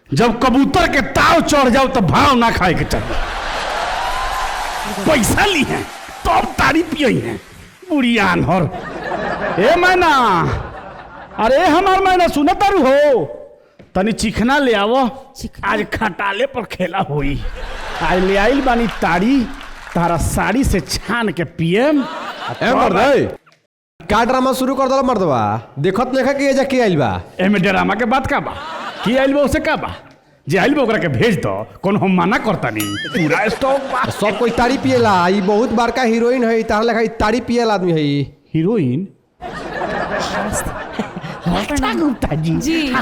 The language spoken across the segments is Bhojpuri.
जब कबूतर के ताव चढ़ जाओ तो भाव ना खाए के चाहिए। पैसा ली है तो अब तारी पियई है बुढ़ियान हर। ए मैना, अरे हमार मैना सुन तारू हो, तनी चिकना ले आवो, आज खटाले पर खेला होई। आज ले आइल बानी तारी, तारा साड़ी से छान के पियम। का ड्रामा शुरू कर दल मर्दवा, देखत नहीं कि एजा के आइल बा। एमे ड्रामा के बात का बा, की आइल बा उसे का बा, जे आइल बा ओकरा के भेज दो, कौन हम मना करता नहीं। पूरा स्टॉक बा, सब कोई तारी पिएला। ई बहुत बड़का हीरोइन है, तार लगा तारी पिएला आदमी है। हीरोइन गुप्ता जी, जी।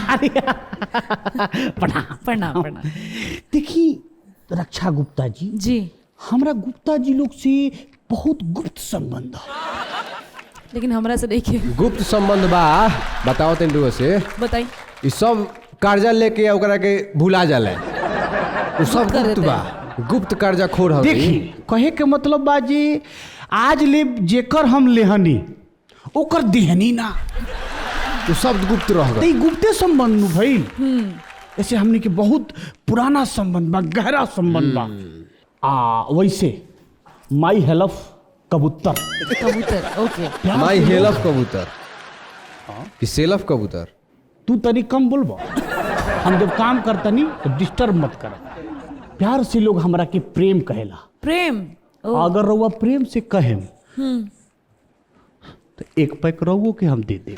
प्रणाम प्रणाम। देखी रक्षा गुप्ता जी, जी हमरा गुप्ता जी लोग से बहुत गुप्त संबंध है। लेकिन हमरा से देखिए गुप्त संबंध बा, बताओ तेंदुआ से। बताई। ई सब कर्जा लेके ओकरा के भुला जाले, उ सब गुप्त बा, गुप्त कर्जा खोर हवे। देखी कहे के मतलब बा जी, आज ले जेकर हम लेहनी ओकर देहनी ना, उ सब गुप्त रह तो गए। ई गुप्ते संबंध नु भइल। ऐसे हमने के बहुत पुराना संबंध बा, गहरा संबंध बा। वैसे माई हेल्फ कबूतर, कबूतर, ओके। माई हेल्फ कबूतर कि सेल्फ कबूतर। तू तनी कम बोलबो, हम जब काम करतनी तो डिस्टर्ब मत कर। प्यार से लोग हमरा के प्रेम कहेला। प्रेम। अगर रउआ प्रेम से कहेम तो एक पैक रउओ के हम दे दे।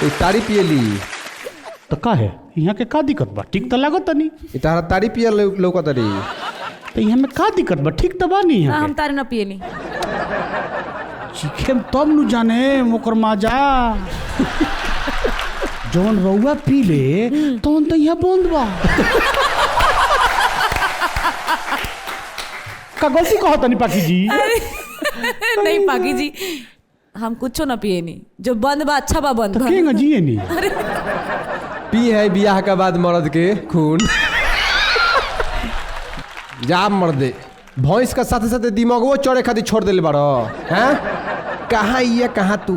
ई तारी पिएली तो का है यहाँ के का दिक्कत बा, ठीक तो लागत नहीं। ई तारा तारी पिए लौकत रही। तो यहाँ में का दिक्कत बा, ठीक तो बा नहीं यहाँ हम तारे ना पियली। चीखे तब नु जाने ओकर माजा। जौन रउआ पी ले तौन तो यहाँ बंद बा। का गलती कहो तनी पाखी जी। नहीं पागी जी, हम कुछ ना पिए नहीं, जो बंद बा अच्छा बा बंद तो बा। केंगा जिए नहीं। पी है बियाह के बाद मर्द के खून। जा मर्दे, भैंस का साथे साथे दिमागो चढ़े खातिर छोड़ देले बारो हैं। कहाँ ये कहाँ तू,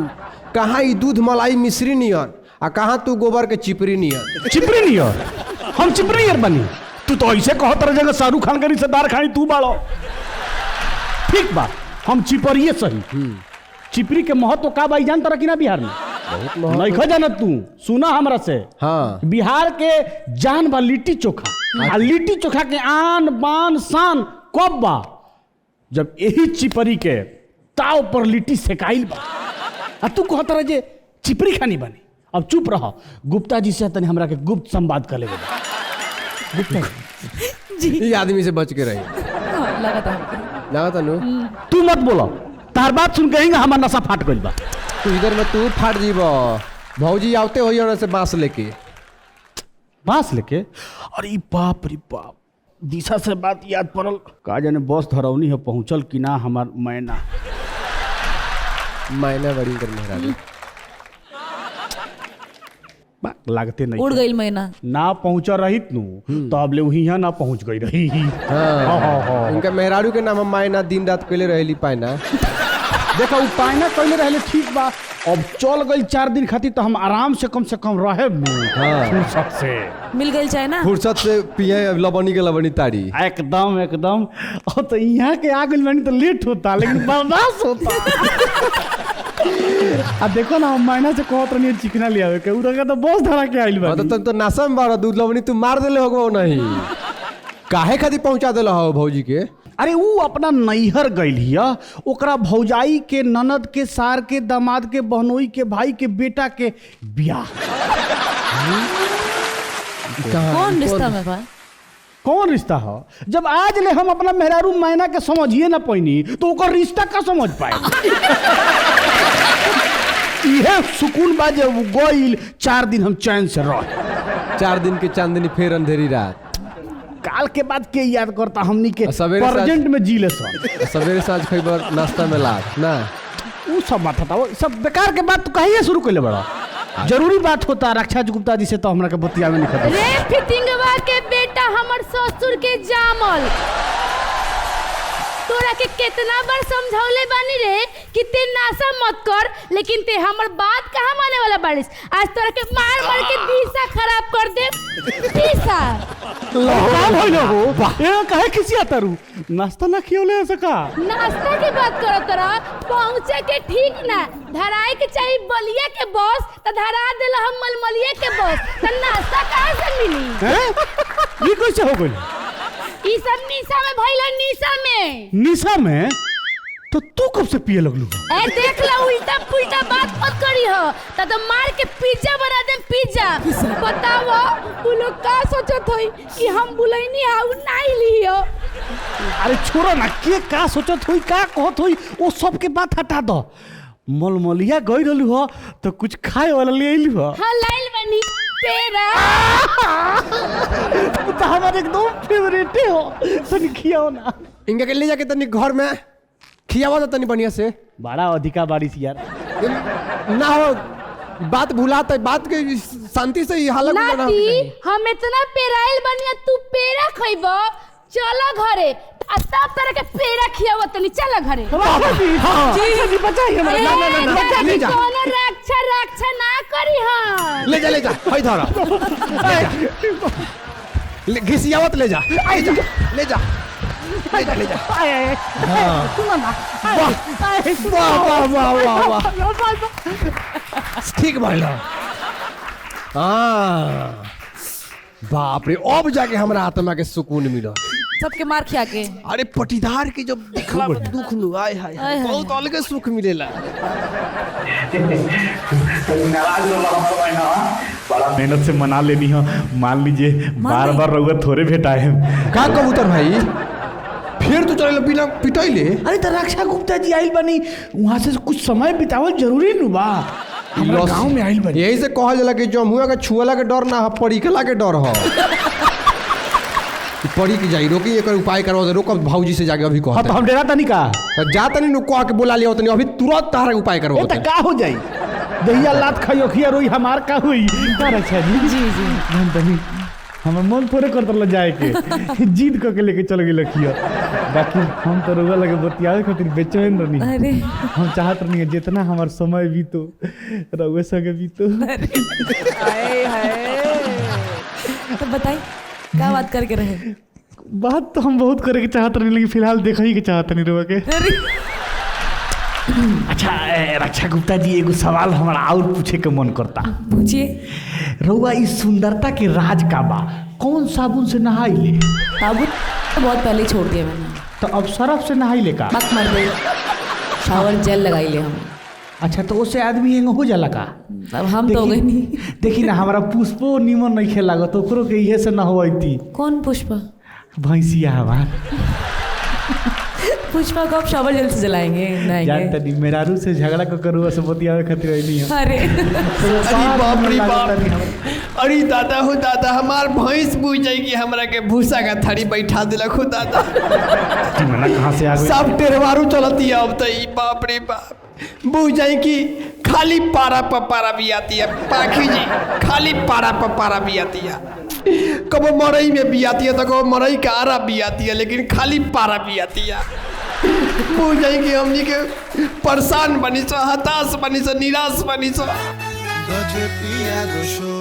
कहाँ ई दूध मलाई मिश्री नियन, आ कहाँ तू गोबर के चिपरी नियन। चिपरी नहीं यार, हम चिपरी यार बनी। तू तो ऐसे कहो तरह जगह शाहरुख खान का रिश्तेदार खानी तू बाड़ो। ठीक बा, हम चिपरिए सही। चिपरी के महत्व का बाई जान तरह की ना बिहार में नहीं खा जाना तू। सुना हमरा से, हाँ बिहार के जान बा लिट्टी चोखा। आ लिट्टी चोखा के आन बान शान कब बा, जब यही चिपरी के ताव पर लिट्टी सेकाइल बा। आ तू कहत रह जे चिपरी खानी बनी। अब चुप रह, गुप्ता जी से तनी हमरा के गुप्त संवाद कर लेबे। गुप्ता जी ई आदमी से बच के रही। हाँ, लगा था हमको। लगा तनु तू मत बोलो, तार बात सुन के हमार नशा फाट गइल बा। तू इधर में तू फाट जीव। भौजी आवते होई ओने से बांस लेके। बांस लेके? अरे बाप रे बाप, दिशा से बात याद पड़ल। का जाने बस धरौनी है पहुंचल कि ना हमार मैना। मैंने बड़ी कर मेहरा लागते नहीं उड़ गई मैना। ना पहुंचा रहित नु तो अब ले वहीं ना पहुंच गई रही। हाँ। इनका मेहरारू के नाम मायना दिन रात कैले रहेली पायना। देखा उ पायना कैले रहले ठीक बा, अब चल गई 4 दिन खातिर तो हम आराम से कम रहे फुर्सत से। मिल गई चाहे ना। फुर्सत से पिए लबनी के लबनी तारी। एकदम एकदम। और तो यहाँ के आ गई बनी तो लेट होता लेकिन बर्दाश्त होता। अब देखो ना, मैना से कहत रही चिकना ले आवे के, उ तो बस धरा के आइल बा। तुम तो नशा में बारा दूध लबनी तू मार देले होगो नहीं। काहे खातिर पहुंचा देला हो भौजी के? अरे वो अपना नैहर गइल हिया, ओकरा भौजाई के ननद के सार के दामाद के बहनोई के भाई के बेटा के बियाह। कौन रिश्ता में बा? कौन रिश्ता हो? जब आज ले हम अपना मेहरारू मैना के समझिए ना पैनी तो ओकर रिश्ता का समझ पाए। यह सुकून बा जब गइल 4 दिन हम चैन से रह। 4 दिन के चांदनी फेर अंधेरी रात। काल के बाद के याद करता हमनी के सवेरे प्रेजेंट में जी ले सन। सवेरे साँझ खइबर नाश्ता में लाग ना। वो सब बात था, वो सब बेकार के बात तो कहिए शुरू कर ले बड़ा। जरूरी बात होता रक्षा गुप्ता जी से तो हमरा के बतिया में निकल। रे फिटिंगवा के बेटा हमर ससुर के जामल, तोरा के कितना बार समझौले बानी रे कि ते नासा मत कर, लेकिन ते हमर बात कहाँ माने वाला बारिश। आज तोरा के मार मार के दिशा खराब कर दे। दिशा का भइल हो ए काहे किसी आतारू नाश्ता ना खियोले सका नाश्ता की बात करो तोरा, पहुँचे के ठीक ना धराए के चाहिए बलिया के बस, तो धरा देला हम मलमलिया के बस, तो नाश्ता कहाँ से मिली? हैं ये कैसे हो गइल? ई सब निशा में भइल, निशा में। निशा में? तो तू कब से पिए लगलू? ए देख ला, उल्टा पुल्टा बात मत करी हो, तो मार के पिज्जा बना दे। पिज्जा बताओ तू लोग का सोचत होई कि हम बुलैनी हाउ नहीं लियो। अरे छोड़ो ना, के का सोचत होई का कहत होई वो सब के बात हटा दो। मलमलिया गई रहलू हो तो कुछ खाए वाला ले आइलू हो? हां लाइल बनी पेड़ा। तो हमारे एकदम फेवरेट हो, तनी खियाओ ना। इनके के ले जाके तनी घर में खियावा तो तनी बढ़िया से। बड़ा अधिका बारिश यार। ना हो बात भुलाता है, बात के शांति से ही हालत गुजारना होना नाती चाहिए। हम इतना पेराइल बनिया, तू पेड़ा खइबो, चलो घरे आ तब तरह के पेड़ा खियावो, तनी चलो घरे। जी बताइए ना, ना, ना, ना, ले जा। कोनो रक्षा ना करी हां। ले जा हई धरा घिसियावत ले जा, आई जा ले जा ले जा। वाह वाह वाह वाह ठीक भइल। हाँ बाप रे, अब जाके हमरा आत्मा के सुकून मिला। सबके मार खिया के। अरे पटीदार के जब दिखला दुख नु आय हाय बहुत अलग सुख मिलेला। बड़ा मेहनत से मना लेनी हो, मान लीजिए बार बार रउआ थोड़े भेटाए हैं। का कबूतर भाई फिर तो चले बिना पिटाइले? अरे तो रक्षा गुप्ता जी आइल बनी, वहाँ से कुछ समय बितावल जरूरी नु बा। हमरा गांव में आइल बनी। यही से कहल जाला कि जमुआ के छुअला के डर ना, परीकला के डर हो। पड़ी की जाई रोकी, एक उपाय करवा दे। रोक भाऊजी से जाके अभी हाँ कहते तो हम डेरा तनी का जा तनी नु कह के बोला लिया तनी, अभी तुरंत तारा उपाय करवा तो का हो जाई? दहिया लात खाइयो खिया रोई हमार का हुई का रक्षा जी। जी जी हम तनी हमर मन थोड़े कर दल जाए के जीत क के लेके चल गेल खिया। बाकी हम तो रउआ लगे बतियावे खातिर बेचैन रहनी। अरे हम चाहत रहनी जितना हमार समय बीतो रउआ संगे बीतो। हाय हाय। तो बताई क्या बात करके रहे? बात तो हम बहुत करे के चाहत रहनी, लेकिन फिलहाल देखा ही के चाहत नहीं रउआ के। अरे अच्छा रक्षा गुप्ता जी, एगो सवाल हमारा और पूछे के मन करता। पूछिए। रउआ इस सुंदरता के राज का बा? कौन साबुन से नहाई ले? साबुन तो बहुत पहले ही छोड़ दिया मैंने। तो अब सरफ से नहाई ले का? मत मर गई, शावर जेल लगाई ले हम। अच्छा तो उससे आदमी एंग हो जाला का? अब हम तो हो गए नहीं। देखी ना हमारा पुष्पो निमन नहीं खेला तो ओकरो के इहे से न होती। कौन पुष्पा? भैंसिया हमार। पुष्पा को आप शावर जेल से जलाएंगे? जानता नहीं, मेरारू से झगड़ा को करूँ से बतियावे खातिर नहीं है। अरे अरे बाप रे बाप। अरे दादा हो दादा, हमार भैंस बुझ जाई कि हमरा के भूसा का थारी बैठा दिलक हो दादा। मना कहाँ से आ गई? सब टेरवारू चलती है अब तो। ई बाप रे बाप, बुझ जाई कि खाली पारा पपारा भी आती है। पाखी जी खाली पारा पपारा भी आती है, कब मरई में भी आती है तो कब मरई का आरा भी आती है, लेकिन खाली पारा भी आती है। बुझ जाई कि हमनी के परेशान बनी सो, हताश बनी सो, निराश बनी सो। गजे पिया गोशो